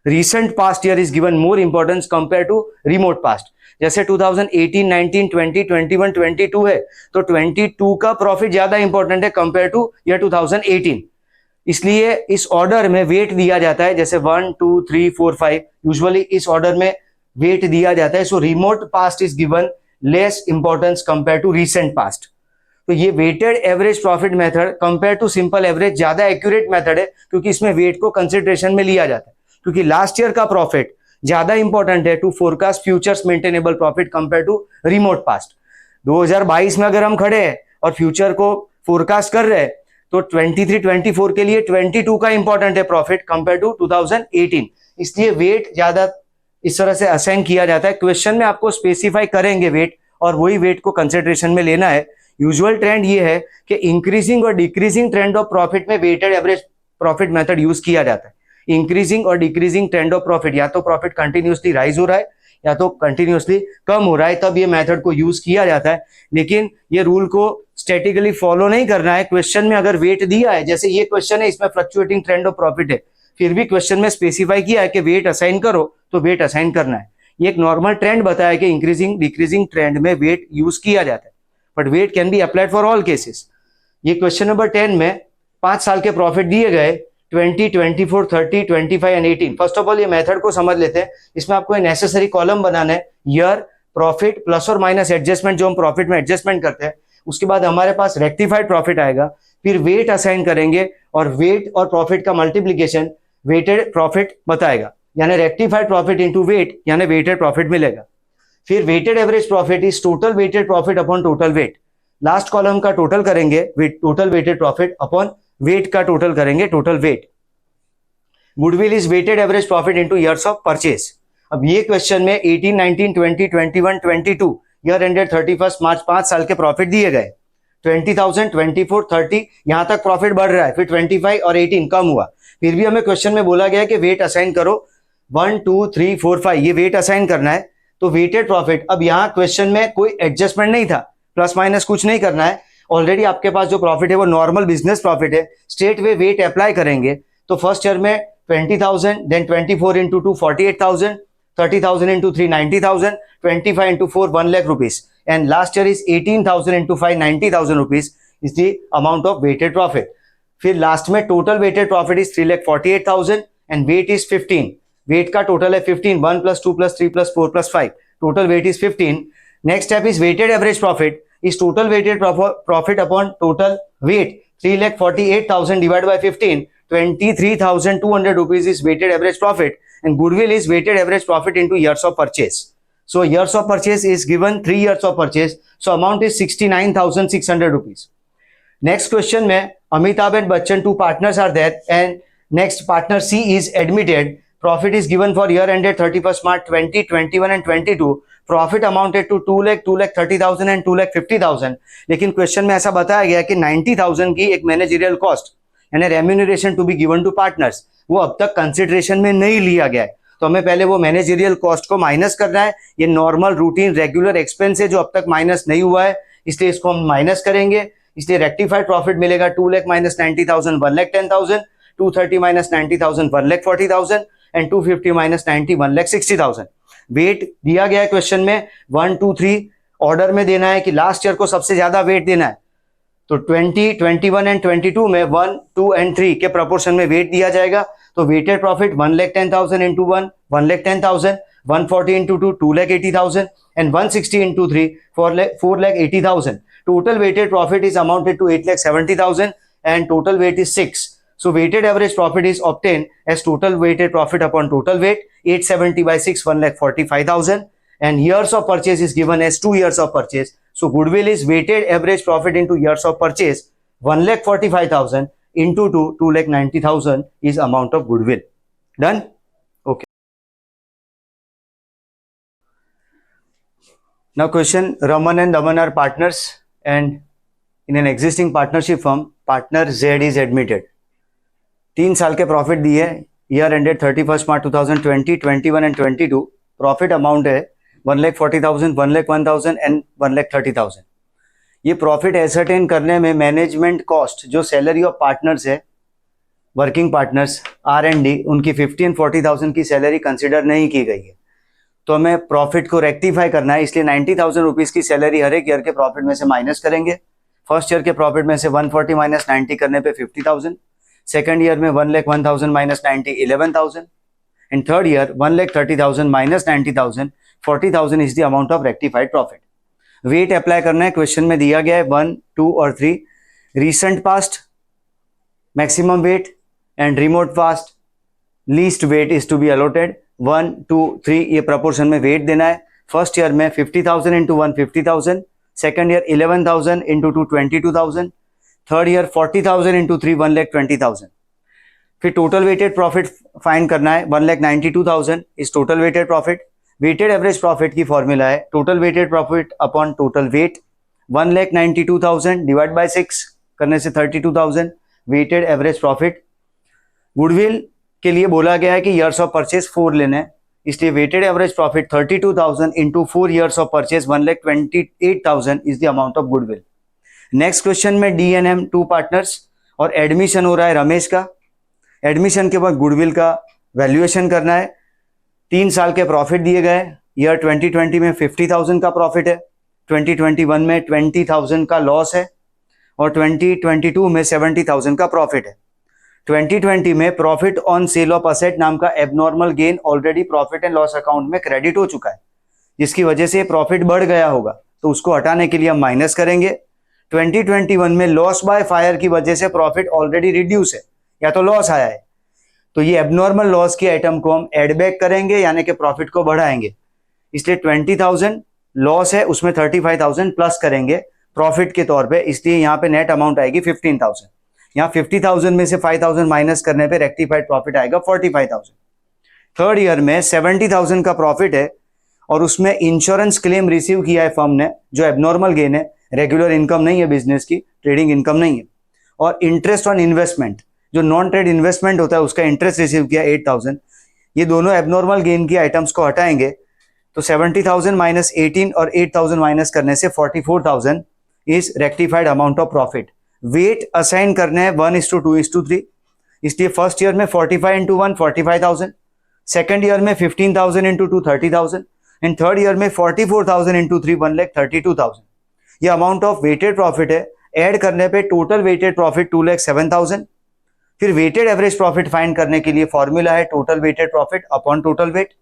recent past year is given more importance compare to remote past. जैसे 2018, 19, 20, 21, 22 है, तो 22 का प्रॉफिट ज्यादा इंपॉर्टेंट है कंपेयर टू ईयर 2018. इसलिए इस ऑर्डर में वेट दिया जाता है, जैसे 1, 2, 3, 4, 5 यूजुअली इस ऑर्डर में वेट दिया जाता है. So remote past is given less importance compare to recent past. तो ये weighted average profit method compare to simple average ज्यादा एक्यूरेट मेथड है, क्योंकि इसमें वेट को कंसिडरेशन में लिया जाता है. क्योंकि लास्ट ईयर का प्रॉफिट ज्यादा इंपॉर्टेंट है to forecast futures maintainable profit compare to remote past. 2022 में अगर हम खड़े हैं और फ्यूचर को फोरकास्ट कर रहे हैं, तो 23, 24 के लिए 22 का इंपॉर्टेंट है प्रॉफिट कंपेयर टू 2018. इसलिए वेट ज्यादा इस तरह से असाइन किया जाता है. क्वेश्चन में आपको स्पेसिफाई करेंगे वेट, और वही वेट को कंसिडरेशन में लेना है. यूजुअल ट्रेंड ये है कि इंक्रीजिंग और डिक्रीजिंग ट्रेंड ऑफ प्रॉफिट में weighted average profit method use किया जाता है. इंक्रीजिंग और डिक्रीजिंग ट्रेंड ऑफ प्रॉफिट, या तो प्रॉफिट कंटिन्यूसली राइज हो रहा है या तो कंटिन्यूसली कम हो रहा है, तब ये मेथड को यूज किया जाता है. लेकिन ये रूल को स्टैटिकली फॉलो नहीं करना है. क्वेश्चन में अगर वेट दिया है, जैसे ये क्वेश्चन है, इसमें फ्लक्चुएटिंग ट्रेंड ऑफ प्रॉफिट है, फिर भी क्वेश्चन में स्पेसिफाई किया है कि वेट असाइन करो, तो वेट असाइन करना है. ये एक नॉर्मल ट्रेंड बताया कि इंक्रीजिंग डिक्रीजिंग ट्रेंड में वेट यूज किया जाता है, but weight can be applied for all cases. ये क्वेश्चन नंबर 10 में 5 साल के प्रॉफिट दिए गए 20, 24, 30, 25 एंड 18. फर्स्ट ऑफ ऑल ये मेथड को समझ लेते हैं. इसमें आपको नेसेसरी कॉलम बनाना है, ईयर, प्रॉफिट, प्लस और माइनस एडजस्टमेंट जो हम प्रॉफिट में एडजस्टमेंट करते हैं. उसके बाद हमारे पास रेक्टिफाइड प्रॉफिट आएगा, फिर वेट असाइन करेंगे और वेट और प्रॉफिट का मल्टीप्लीकेशन वेटेड प्रॉफिट बताएगा. यानी रेक्टिफाइड प्रॉफिट इंटू वेट यानी वेटेड प्रॉफिट मिलेगा। फिर weighted average profit is total weighted profit upon total weight. Last column का टोटल करेंगे total weighted profit upon weight का टोटल करेंगे total weight. Goodwill is weighted average profit into years of purchase. अब ये question में 18, 19, 20, 21, 22 year ended 31 मार्च 5 साल के profit दिए गए। 20,000, 24, 30 यहां तक प्रॉफिट बढ़ रहा है, फिर 25 और 18 कम हुआ। फिर भी हमें क्वेश्चन में बोला गया कि वेट असाइन करो 1, 2, 3, 4, 5 ये वेट असाइन करना है। तो वेटेड प्रॉफिट, अब यहाँ क्वेश्चन में कोई एडजस्टमेंट नहीं था, प्लस माइनस कुछ नहीं करना है। ऑलरेडी आपके पास जो प्रॉफिट है वो नॉर्मल बिजनेस प्रॉफिट है, स्ट्रेट वे वेट अप्लाई करेंगे। तो फर्स्ट ईयर में 20,000, then 24 into 2 48,000, 30,000 into 3 90,000, 25 into 4 1 lakh rupees, and last year is 18,000 into 5 90,000 rupees is the amount of weighted profit. फिर लास्ट में total weighted profit is 3,48,000 and weight is 15। Weight का total है 15, 1 + 2 + 3 + 4 + 5, total weight is 15। Next step is weighted average profit is total weighted profit upon total weight. 3,48,000 divided by 15, 23,200 rupees is weighted average profit, and goodwill is weighted average profit into years of purchase. So years of purchase is given 3 years of purchase, so amount is 69,600 rupees. Next question में Amitabh and Bachchan, two partners are there, and next partner C is admitted. Profit is given for year ended 31st March 20, 21 and 22. Profit amounted to 2 lakh, 2,30,000 and 2,50,000. लेकिन question में ऐसा बताया गया कि 90,000 की एक managerial cost यानी remuneration to be given to partners वो अब तक कंसिडरेशन में नहीं लिया गया है। तो हमें पहले वो मैनेजरियल कॉस्ट को माइनस करना है। ये नॉर्मल रूटीन रेगुलर एक्सपेंस है जो अब तक माइनस नहीं हुआ है, इसलिए इसको हम माइनस करेंगे। इसलिए रेक्टिफाइड प्रॉफिट मिलेगा 2 lakh minus 90,000 1,10,000, 230 minus 90,000 1,40,000 and 250 minus 90 1,60,000। Weight दिया गया है क्वेश्चन में 1, 2, 3 ऑर्डर में देना है कि लास्ट ईयर को सबसे ज्यादा वेट देना है। तो 20, 21 एंड 22 में 1, 2 एंड 3 के प्रोपोर्शन में वेट दिया जाएगा। तो weighted profit 1,10,000 into 1 1,10,000, 140 into 2 2,80,000 and 160 into 3 4,80,000। Total weighted profit is amounted to 8,70,000 and total weight is 6। So weighted average profit is obtained as total weighted profit upon total weight 870 by 6 1,45,000 and years of purchase is given as 2 years of purchase. So goodwill is weighted average profit into years of purchase 1,45,000 into 2,90,000 is amount of goodwill. Done? Okay. Now question, Raman and Daman are partners and in an existing partnership firm partner Z is admitted. 3 साल के profit दिए year ended 31 March 2020, 21 and 22। Profit amount है 1,40,000, 1,01,000 and 1,30,000। ये profit ascertain करने में management cost जो salary of partners है, working partners R&D, उनकी 50 एंड 40,000 की सैलरी कंसिडर नहीं की गई है। तो हमें प्रॉफिट को रेक्टिफाई करना है, इसलिए 90,000 रुपीज़ की सैलरी हर एक ईयर के प्रॉफिट में से माइनस करेंगे। फर्स्ट ईयर के प्रॉफिट में से 140 माइनस 90 करने पे 50,000, सेकेंड ईयर में 1,01,000 minus 90 11,000 and third year 1,30,000 minus 90,000 40,000 is the amount of rectified profit. Weight apply करना है, क्वेश्चन में दिया गया है 1, 2 और 3। Recent past, maximum weight and remote past least weight is to be allotted. 1, 2, 3 ये प्रपोर्शन में वेट देना है। फर्स्ट ईयर में 50,000 into 1 50,000, second year 11,000 into 2 22,000, third year 40,000 into 3 1,20,000। फिर टोटल वेटेड प्रॉफिट फाइंड करना है, 1,92,000 is total weighted profit. Weighted average profit की formula है total weighted profit upon total weight. 1,92,000 divide by 6 करने से 32,000 वेटेड एवरेज प्रॉफिट। गुडविल के लिए बोला गया है कि ईयर्स ऑफ परचेज 4 लेने हैं, इसलिए weighted average profit 32,000 into 4 years of purchase 1,28,000 is the amount of goodwill. Next question में D&M 2 पार्टनर्स और एडमिशन हो रहा है रमेश का। एडमिशन के बाद गुडविल का वैल्यूएशन करना है। 3 साल के प्रॉफिट दिए गए, ईयर 2020 में 50,000 का प्रॉफिट है, 2021 में 20,000 का लॉस है और 2022 में 70,000 का प्रॉफिट है। 2020 में profit on sale of asset नाम का abnormal gain already profit and loss account में क्रेडिट हो चुका है, जिसकी वजह से प्रॉफिट बढ़ गया होगा, तो उसको हटाने के लिए हम माइनस करेंगे। 2021 में लॉस बाय फायर की वजह से प्रॉफिट ऑलरेडी रिड्यूस है या तो लॉस आया है, तो ये एबनॉर्मल लॉस की आइटम को हम एड बैक करेंगे यानी कि प्रॉफिट को बढ़ाएंगे। इसलिए 20,000 लॉस है, उसमें 35,000 प्लस करेंगे प्रॉफिट के तौर पे, इसलिए यहाँ पे नेट अमाउंट आएगी 15,000। यहाँ 50,000 में से 5,000 माइनस करने पे रेक्टिफाइड प्रॉफिट आएगा 45,000। थर्ड ईयर में 70,000 का प्रॉफिट है और उसमें इंश्योरेंस क्लेम रिसीव किया है फर्म ने, जो एबनॉर्मल गेन है, रेगुलर इनकम नहीं है बिजनेस की, ट्रेडिंग इनकम नहीं है। और इंटरेस्ट ऑन इन्वेस्टमेंट, जो नॉन ट्रेड इन्वेस्टमेंट होता है उसका इंटरेस्ट रिसीव किया 8,000। ये दोनों एबनॉर्मल गेन की आइटम्स को हटाएंगे तो 70,000 माइनस 18 और 8,000 माइनस करने से 44,000 is rectified amount of profit. Weight assign करने हैं 1:2:3, इसलिए फर्स्ट ईयर में 45 इंटू 1 45,000, सेकेंड ईयर में 15,000 इंटू 2 30,000 एंड थर्ड ईयर में 44,000 इंटू 3 1,32,000। ये अमाउंट ऑफ वेटेड प्रॉफिट है। ऐड करने पे टोटल वेटेड प्रॉफिट 2,07,000। फिर वेटेड एवरेज प्रॉफिट फाइंड करने के लिए फॉर्मूला है total weighted profit upon total weight.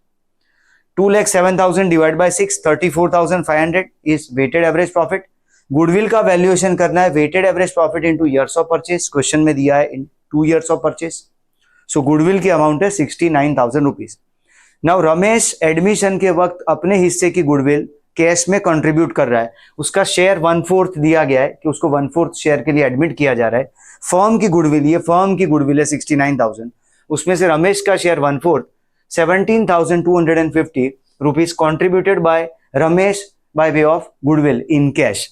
2,07,000 divide by 6 34,500 is weighted average profit. Goodwill का वैल्यूएशन करना है weighted average profit into years of purchase, question में दिया है in 2 years of purchase. So goodwill की अमाउंट है 69,000 रुपीज। नाउ रमेश एडमिशन के वक्त अपने हिस्से की गुडविल कैश में कंट्रीब्यूट कर रहा है, उसका शेयर 1/4 दिया गया है कि उसको 1/4 शेयर के लिए एडमिट किया जा रहा है। फर्म की गुडविल, ये फर्म की गुडविल है 69,000, उसमें से रमेश का share 1/4 17,250 rupees contributed by Ramesh by way of goodwill in cash.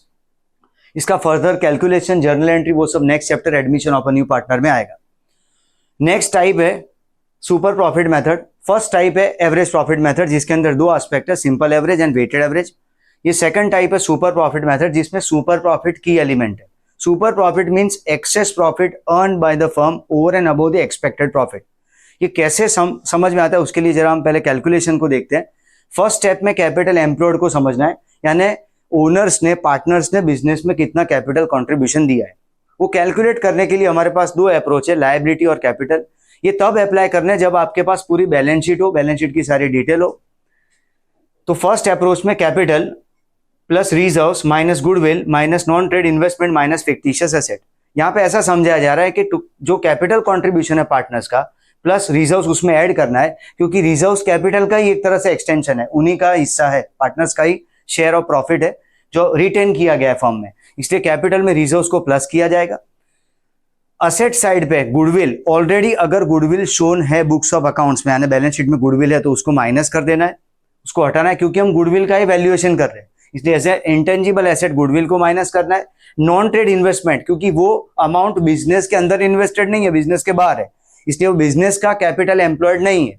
इसका फर्दर कैलकुलेशन, जर्नल एंट्री, वो सब next chapter admission of a new partner में आएगा। नेक्स्ट टाइप है super profit method. First type है एवरेज प्रॉफिट मेथड, जिसके अंदर 2 aspect है, simple average and weighted average. ये सेकंड टाइप है सुपर प्रॉफिट मेथड, जिसमें सुपर प्रॉफिट की एलिमेंट है। Super profit means access profit earn by the firm over and above the expected profit. ये कैसे समझ में आता है उसके लिए जरा हम पहले कैलकुलेशन को देखते हैं। फर्स्ट स्टेप में कैपिटल एम्प्लॉयड को समझना है, यानी ओनर्स ने, पार्टनर्स ने बिजनेस में कितना कैपिटल कंट्रीब्यूशन दिया है। वो कैलकुलेट करने के लिए हमारे पास 2 अप्रोच है, लायबिलिटी और कैपिटल। ये तब अप्लाई करना है जब आपके पास पूरी बैलेंस शीट हो, बैलेंस शीट की सारी डिटेल हो। तो फर्स्ट अप्रोच में capital plus reserves minus goodwill minus non trade investment minus fictitious asset. यहां पे ऐसा समझाया जा रहा है कि जो कैपिटल कंट्रीब्यूशन है पार्टनर्स का प्लस रिजर्व्स उसमें ऐड करना है, क्योंकि रिजर्व्स कैपिटल का ही एक तरह से एक्सटेंशन है, उन्हीं का हिस्सा है, पार्टनर्स का ही शेयर ऑफ प्रॉफिट है जो रिटेन किया गया है फर्म में, इसलिए कैपिटल में रिजर्व्स को प्लस किया जाएगा। असेट साइड पे गुडविल, ऑलरेडी अगर गुडविल शोन है बुक्स ऑफ अकाउंट्स में, यानी बैलेंस शीट में गुडविल है, तो उसको माइनस कर देना है, उसको हटाना है, क्योंकि हम गुडविल का ही वैल्यूएशन कर रहे हैं, इसलिए एज इंटेंजिबल एसेट गुडविल को माइनस करना है। नॉन ट्रेड इन्वेस्टमेंट, क्योंकि वो अमाउंट बिजनेस के अंदर इन्वेस्टेड नहीं है, बिजनेस के बाहर है, इसलिए वो बिजनेस का कैपिटल एम्प्लॉयड नहीं है,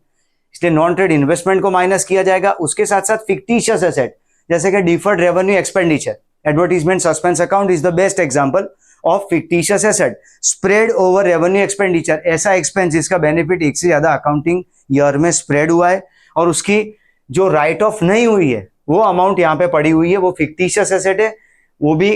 इसलिए नॉन ट्रेड इन्वेस्टमेंट को माइनस किया जाएगा। उसके साथ साथ फिक्टिशियस एसेट, जैसे कि deferred revenue expenditure, advertisement suspense account is the best example of fictitious asset. Spread over revenue expenditure, ऐसा एक्सपेंस जिसका बेनिफिट एक से ज्यादा अकाउंटिंग ईयर में स्प्रेड हुआ है और उसकी जो राइट ऑफ नहीं हुई है वो अमाउंट यहाँ पे पड़ी हुई है, वो फिक्टिशियस एसेट है, वो भी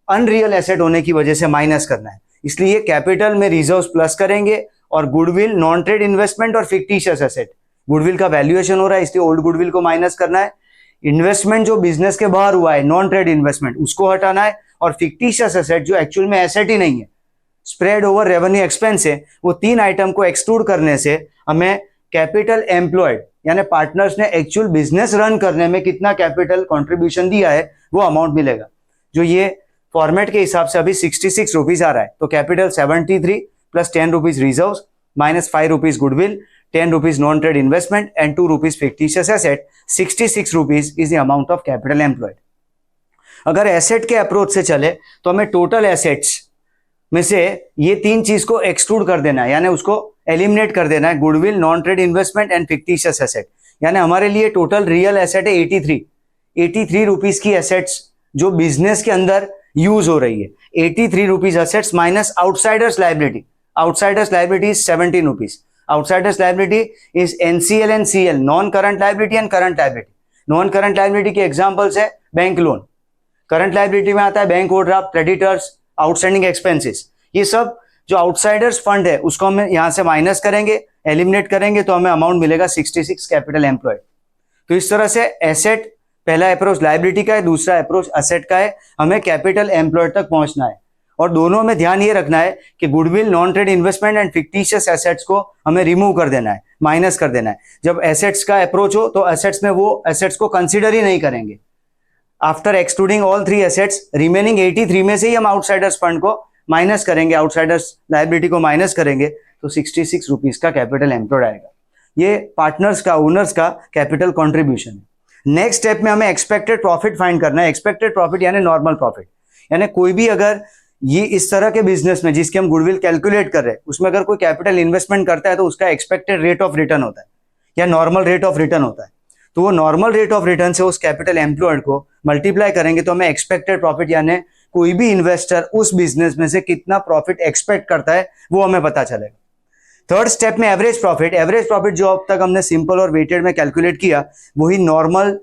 अनरियल एसेट होने की वजह से माइनस करना है। इसलिए कैपिटल में रिजर्व्स प्लस करेंगे और गुडविल, नॉन ट्रेड इन्वेस्टमेंट और फिक्टिशियस एसेट, गुडविल का वैल्यूएशन हो रहा है इसलिए ओल्ड गुडविल को माइनस करना है। इन्वेस्टमेंट जो बिजनेस के बाहर हुआ है, नॉन ट्रेड इन्वेस्टमेंट, उसको हटाना है, और फिक्टिशियस एसेट जो एक्चुअल में एसेट ही नहीं है, स्प्रेड ओवर रेवेन्यू एक्सपेंस है, वो 3 आइटम को एक्सक्लूड करने से हमें कैपिटल एम्प्लॉयड, यानी पार्टनर्स ने एक्चुअल बिजनेस रन करने में कितना कैपिटल कंट्रीब्यूशन दिया है वो अमाउंट मिलेगा, जो ये फॉर्मेट के हिसाब से अभी 66 रुपीज आ रहा है। तो capital 73 plus 10 rupees reserve minus 5 rupees goodwill, 10 rupees non-trade investment and 2 rupees fictitious asset, 66 rupees is the amount of capital employed। अगर एसेट के अप्रोच से चले तो हमें टोटल एसेट्स में से ये 3 चीज को एक्सक्लूड कर देना है, यानी उसको एलिमिनेट कर देना है, goodwill, non trade investment and fictitious asset. यानी हमारे लिए टोटल रियल एसेट है 83 रुपीज की एसेट्स जो बिजनेस के अंदर यूज हो रही है। 83 rupees assets minus outsiders liability, outsiders liability is 17 rupees. Outsiders liability is NCL and CL, non current liability and current liability। non current liability के examples है बैंक लोन, करंट लाइबिलिटी में आता है bank overdraft, creditors, outstanding expenses. ये सब जो outsiders fund है उसको हम यहां से माइनस करेंगे, एलिमिनेट करेंगे, तो हमें अमाउंट मिलेगा 66 कैपिटल एम्प्लॉयड। तो इस तरह से एसेट, पहला अप्रोच लाइबिलिटी का है, दूसरा अप्रोच एसेट का है, हमें कैपिटल एम्प्लॉयड तक पहुंचना है। और दोनों में ध्यान ये रखना है कि goodwill, non trade investment and fictitious assets को हमें रिमूव कर देना है, माइनस कर देना है। जब एसेट्स का अप्रोच हो तो एसेट्स में वो एसेट्स को कंसीडर ही नहीं करेंगे। After excluding all 3 assets, remaining 83 में से ही हम आउटसाइडर्स फंड को माइनस करेंगे, आउटसाइडर्स लायबिलिटी को माइनस करेंगे, तो 66 रुपीज का कैपिटल एम्प्लॉयड आएगा। ये पार्टनर्स का, ओनर्स का कैपिटल कॉन्ट्रीब्यूशन है। नेक्स्ट स्टेप में हमें एक्सपेक्टेड प्रॉफिट फाइंड करना है। एक्सपेक्टेड प्रॉफिट यानी नॉर्मल प्रॉफिट, यानी कोई भी अगर ये इस तरह के बिजनेस में जिसके हम गुडविल कैलकुलेट कर रहे हैं उसमें अगर कोई कैपिटल इन्वेस्टमेंट करता है तो उसका एक्सपेक्टेड रेट ऑफ रिटर्न होता है या नॉर्मल रेट ऑफ रिटर्न होता है। तो वो नॉर्मल रेट ऑफ रिटर्न से उस कैपिटल एम्प्लॉयड को मल्टीप्लाई करेंगे तो हमें एक्सपेक्टेड प्रॉफिट यानी कोई भी इन्वेस्टर उस बिजनेस में से कितना प्रॉफिट एक्सपेक्ट करता है वो हमें पता चलेगा। थर्ड स्टेप में एवरेज प्रॉफिट। एवरेज प्रॉफिट जो अब तक हमने सिंपल और वेटेड में कैलकुलेट किया वही नॉर्मल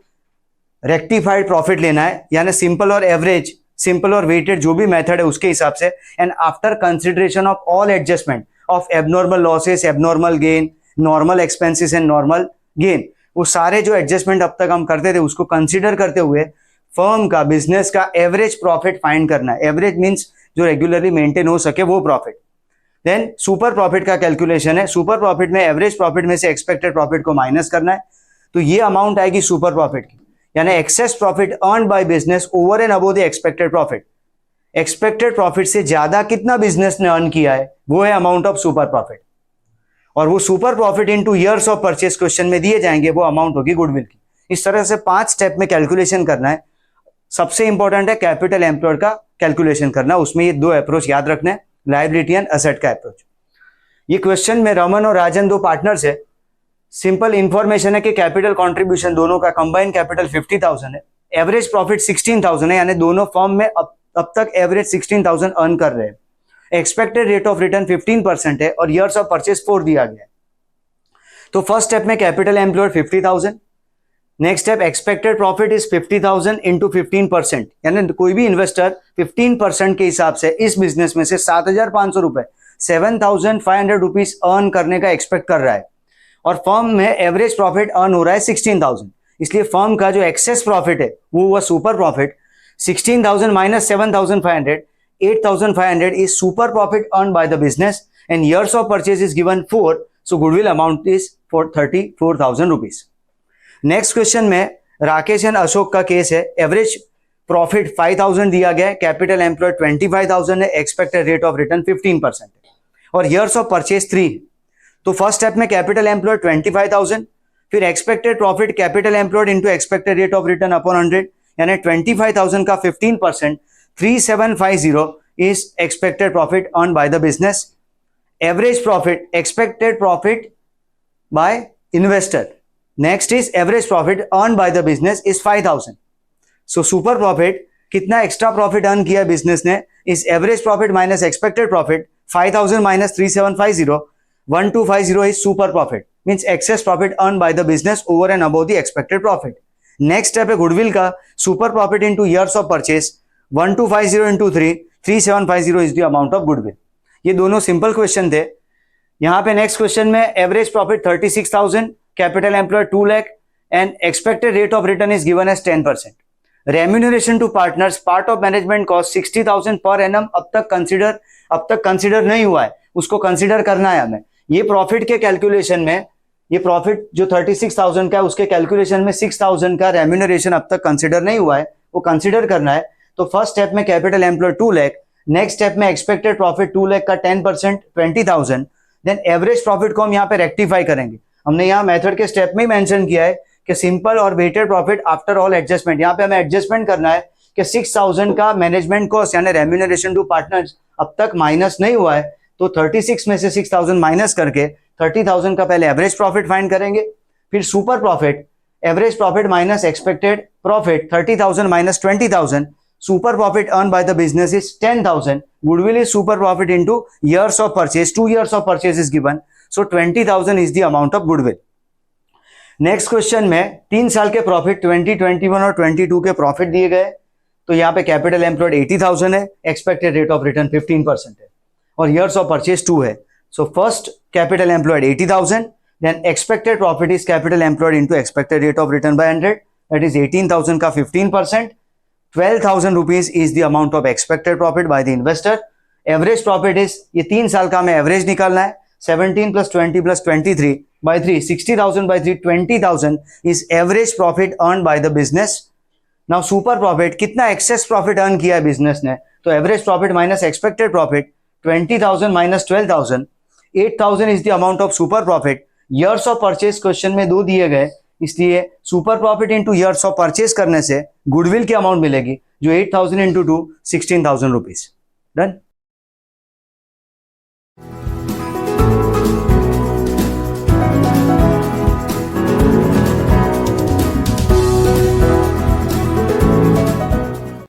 रेक्टिफाइड प्रॉफिट लेना है, यानी सिंपल और एवरेज, सिंपल और वेटेड जो भी मेथड है उसके हिसाब से, and after consideration of all adjustment of abnormal losses, abnormal gain, normal expenses and normal gain, वो सारे जो एडजस्टमेंट अब तक हम करते थे उसको कंसीडर करते हुए फर्म का, बिजनेस का एवरेज प्रॉफिट फाइंड करना है। एवरेज मींस जो रेगुलरली मेंटेन हो सके वो प्रॉफिट। देन सुपर प्रॉफिट का कैलकुलेशन है। सुपर प्रॉफिट में एवरेज प्रॉफिट में से एक्सपेक्टेड प्रॉफिट को माइनस करना है, तो ये अमाउंट आएगी सुपर प्रॉफिट की, यानी access profit earned by business over and above the expected profit. Expected profit से ज्यादा कितना बिजनेस ने अर्न किया है वो है अमाउंट ऑफ सुपर प्रॉफिट, और वो super profit into years of purchase question में दिए जाएंगे, वो अमाउंट होगी गुडविल की। इस तरह से 5 स्टेप में कैलकुलेशन करना है। सबसे इंपॉर्टेंट है कैपिटल एम्प्लॉयड का कैलकुलेशन करना, उसमें ये 2 अप्रोच याद रखना है, लायबिलिटी एंड एसेट का अप्रोच। ये क्वेश्चन में रमन और राजन 2 पार्टनर्स है। सिंपल इंफॉर्मेशन है कि कैपिटल कंट्रीब्यूशन दोनों का कंबाइन कैपिटल 50,000 है, एवरेज प्रॉफिट 16,000 है, यानी दोनों फर्म में अब तक एवरेज 16,000 अर्न कर रहे हैं। एक्सपेक्टेड रेट ऑफ रिटर्न 15% है और ईयर्स ऑफ परचेज 4 दिया गया है। तो फर्स्ट स्टेप में capital employed 50,000, next step expected profit is 50,000 into 15%, यानी कोई भी इन्वेस्टर 15% के हिसाब से इस बिजनेस में से 7,500 रुपए, 7,500 रुपीज अर्न करने का एक्सपेक्ट कर रहा है, और फर्म में एवरेज प्रॉफिट अर्न हो रहा है 16,000, इसलिए फर्म का जो एक्सेस प्रॉफिट है वो हुआ super profit. 16,000 minus 7,500, 8,500 is super profit earned by the business and years of purchase is given 4, so goodwill amount is for 34,000 rupees. Next question में राकेश एंड अशोक का केस है। एवरेज प्रॉफिट 5,000 दिया गया है, कैपिटल एम्प्लॉयड 25,000 है, एक्सपेक्टेड रेट ऑफ रिटर्न 15% है, और years of purchase 3 है। तो फर्स्ट स्टेप में कैपिटल एम्प्लॉयड 25,000, फिर expected profit capital employed into expected rate of return upon 100, यानी 25,000 का 15%, 3,750 is expected profit earned by the business. Average profit, expected profit by investor. Next is average profit earned by the business is 5,000. So super profit कितना extra profit earn किया business ने, इस average profit minus expected profit 5,000 minus 3,750, 1,250 is super profit, means excess profit earned by the business over and above the expected profit. Next step है goodwill का, super profit into years of purchase, 1,250 into 3, 3,750 is the amount of goodwill. ये दोनों simple question थे। यहाँ पे next question में average profit 36,000, capital employed 2 lakh and expected rate of return is given as 10%। Remuneration to partners, part of management cost 60,000 per annum अब तक consider नहीं हुआ है, उसको कंसिडर करना है हमें। ये प्रॉफिट के कैलकुलेशन में, ये प्रॉफिट जो 36,000 का है उसके कैलकुलेशन में 6,000 का रेम्यूनरेशन अब तक कंसिडर नहीं हुआ है, वो कंसिडर करना है। तो फर्स्ट स्टेप में capital employed 2 lakh, next step में एक्सपेक्टेड प्रॉफिट 2 लाख का 10% 20,000, देन एवरेज प्रॉफिट को हम यहाँ पे रेक्टिफाई करेंगे। हमने यहाँ मेथड के स्टेप में ही मेंशन किया है कि सिंपल और weighted profit after all adjustment, यहाँ पे हमें एडजस्टमेंट करना है कि 6,000 का मैनेजमेंट कॉस्ट यानी रेम्यूनरेशन टू पार्टनर्स अब तक माइनस नहीं हुआ है, तो 36 में से 6,000 माइनस करके 30,000 का पहले एवरेज प्रॉफिट फाइंड करेंगे, फिर super profit, average profit minus expected profit 30,000 minus 20,000, super profit earned by the business is 10,000, goodwill is super profit into years of purchase, 2 years of purchase is given, so 20,000 is the amount of goodwill. Next question में 3 साल के profit 2021 और 22 के profit दिए गए, तो यहाँ पे कैपिटल एम्प्लॉयड 80,000 है, एक्सपेक्टेड रेट ऑफ रिटर्न 15% है, और ईयर्स ऑफ परचेज 2 है। So first capital employed 80,000, then expected profit is capital employed into expected rate of return by 100, that is 18,000 का 15%, 12,000 rupees is the amount of expected profit by the investor. Average profit is, ये 3 साल का हमें एवरेज निकालना है, 17 plus 20 plus 23 by 3, 60,000 by 3, 20,000 is average profit earned by the business. Now super profit, कितना access profit earn किया है बिजनेस ने, तो average profit minus expected profit, 20,000 minus 12,000, 8,000 is the amount of super profit. Years of purchase question में 2 दिए गए, इसलिए super profit into years of purchase करने से गुडविल की अमाउंट मिलेगी, जो 8,000 इंटू 2, 16,000 रुपीज। डन।